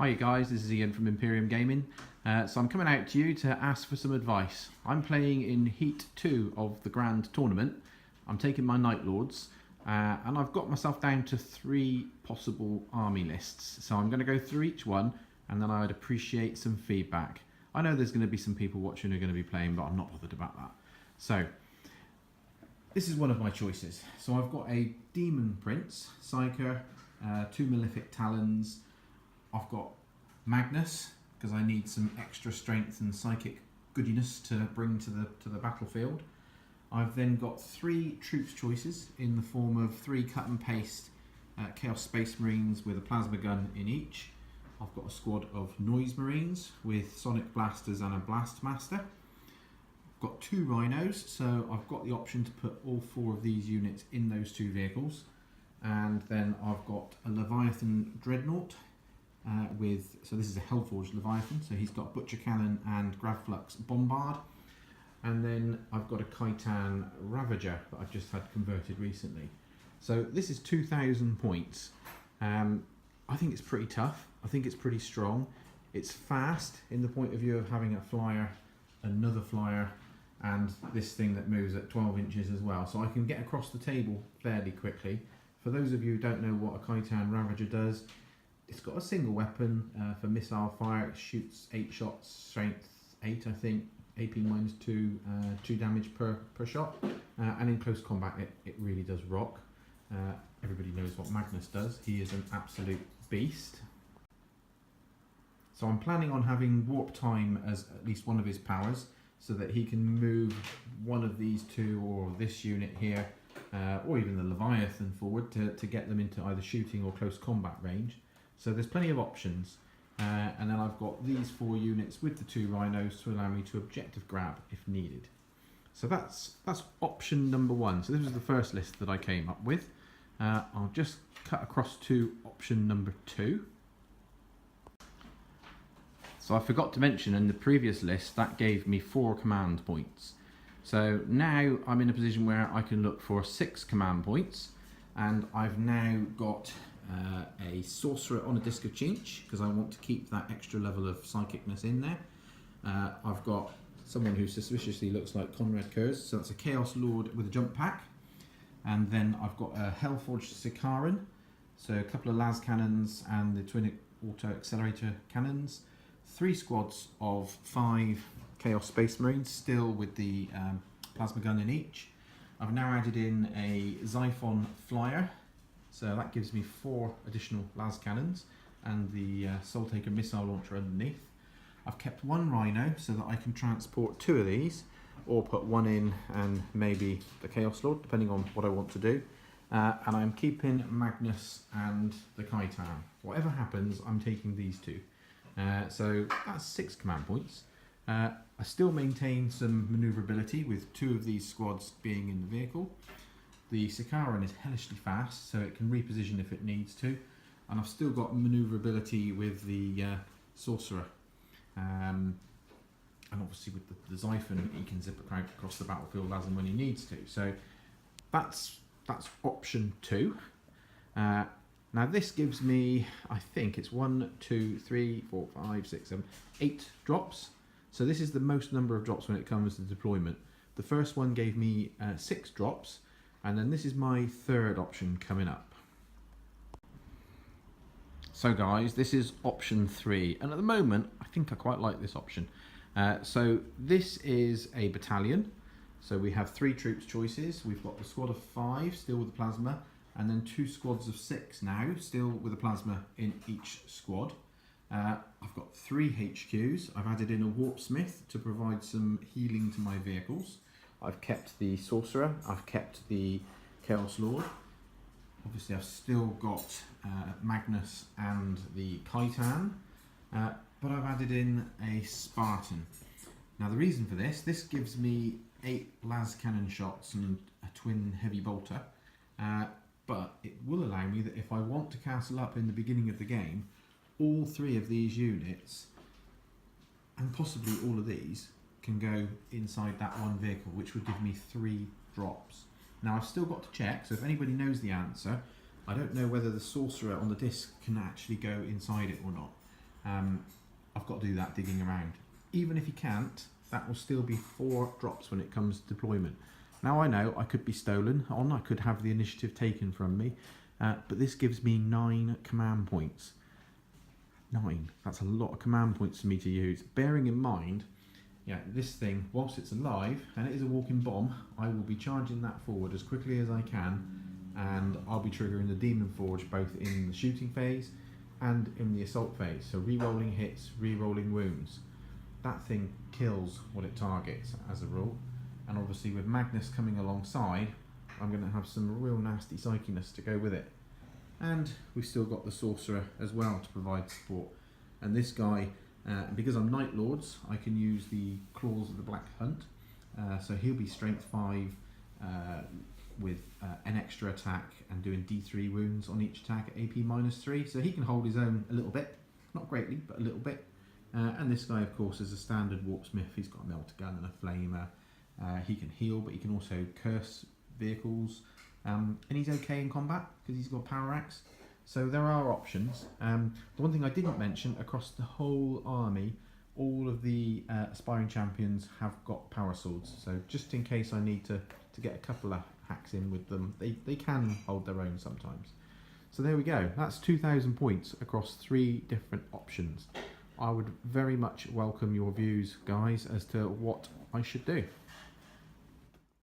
Hi guys, this is Ian from Imperium Gaming. So I'm coming out to you to ask for some advice. I'm playing in Heat 2 of the Grand Tournament. I'm taking my Night Lords and I've got myself down to 3 possible army lists. So I'm going to go through each one and then I would appreciate some feedback. I know there's going to be some people watching who are going to be playing, but I'm not bothered about that. So this is one of my choices. So I've got a Demon Prince, Psyker, 2 Malefic Talons. I've got Magnus, because I need some extra strength and psychic goodiness to bring to the battlefield. I've then got 3 troops choices in the form of 3 cut and paste Chaos Space Marines with a plasma gun in each. I've got a squad of Noise Marines with Sonic Blasters and a Blast Master. I've got 2 Rhinos, so I've got the option to put all 4 of these units in those 2 vehicles. And then I've got a Leviathan Dreadnought. So this is a Hellforged Leviathan, so he's got Butcher Cannon and Gravflux Bombard. And then I've got a Khitan Ravager that I've just had converted recently. So this is 2,000 points. I think it's pretty tough. I think it's pretty strong. It's fast in the point of view of having a flyer, another flyer, and this thing that moves at 12 inches as well. So I can get across the table fairly quickly. For those of you who don't know what a Khitan Ravager does, it's got a single weapon for missile fire. It shoots 8 shots, strength 8 I think, AP minus 2, 2 damage per shot. And in close combat it really does rock. Everybody knows what Magnus does. He is an absolute beast. So I'm planning on having Warp Time as at least one of his powers, so that he can move one of these 2 or this unit here, or even the Leviathan forward to get them into either shooting or close combat range. So there's plenty of options, and then I've got these 4 units with the 2 Rhinos to allow me to objective grab if needed. So that's option number 1. So this was the first list that I came up with. I'll just cut across to option number 2. So I forgot to mention in the previous list that gave me 4 command points. So now I'm in a position where I can look for 6 command points, and I've now got a Sorcerer on a Disc of Chinch, because I want to keep that extra level of psychicness in there. I've got someone who suspiciously looks like Conrad Kurz, so that's a Chaos Lord with a jump pack. And then I've got a Hellforged Sicaran, so a couple of las cannons and the twin auto accelerator cannons. 3 squads of 5 Chaos Space Marines, still with the plasma gun in each. I've now added in a Xiphon Flyer, so that gives me 4 additional las cannons and the Soul Taker missile launcher underneath. I've kept 1 Rhino so that I can transport 2 of these, or put 1 in and maybe the Chaos Lord, depending on what I want to do. And I'm keeping Magnus and the Khitan. Whatever happens, I'm taking these 2. So that's 6 command points. I still maintain some manoeuvrability with 2 of these squads being in the vehicle. The Sicaran is hellishly fast, so it can reposition if it needs to. And I've still got manoeuvrability with the Sorcerer. And obviously with the Xiphon, he can zip across the battlefield as and when he needs to. So that's option 2. Now this gives me, I think it's 1, 2, 3, 4, 5, 6, 7, 8 drops. So this is the most number of drops when it comes to deployment. The first one gave me 6 drops, and then this is my 3rd option coming up. So guys, this is option 3, and at the moment I think I quite like this option. So this is a battalion. So we have 3 troops choices. We've got the squad of 5 still with the plasma, and then 2 squads of 6 now still with the plasma in each squad. I've got 3 HQs. I've added in a Warp Smith to provide some healing to my vehicles. I've kept the Sorcerer, I've kept the Chaos Lord. Obviously I've still got Magnus and the Khitan, but I've added in a Spartan. Now the reason for this gives me 8 las cannon shots and a twin heavy bolter, but it will allow me that if I want to castle up in the beginning of the game, all 3 of these units, and possibly all of these, can go inside that one vehicle, which would give me 3 drops. Now I've still got to check, so if anybody knows the answer, I don't know whether the Sorcerer on the disc can actually go inside it or not. I've got to do that digging around. Even if you can't, that will still be 4 drops when it comes to deployment. Now I know I could be stolen on, I could have the initiative taken from me, but this gives me 9 command points. 9, that's a lot of command points for me to use. Bearing in mind, this thing, whilst it's alive, and it is a walking bomb, I will be charging that forward as quickly as I can, and I'll be triggering the Demon Forge both in the shooting phase and in the assault phase. So re-rolling hits, re-rolling wounds. That thing kills what it targets as a rule. And obviously with Magnus coming alongside, I'm going to have some real nasty psychiness to go with it. And we've still got the Sorcerer as well to provide support. And this guy, because I'm Night Lords, I can use the Claws of the Black Hunt. So he'll be Strength 5 with an extra attack and doing D3 wounds on each attack at AP -3. So he can hold his own a little bit. Not greatly, but a little bit. And this guy, of course, is a standard Warpsmith. He's got a melter gun and a flamer. He can heal, but he can also curse vehicles. And he's okay in combat because he's got power axe. So there are options. The one thing I didn't mention, across the whole army, all of the aspiring champions have got power swords. So just in case I need to get a couple of hacks in with them, they can hold their own sometimes. So there we go. That's 2,000 points across 3 different options. I would very much welcome your views, guys, as to what I should do.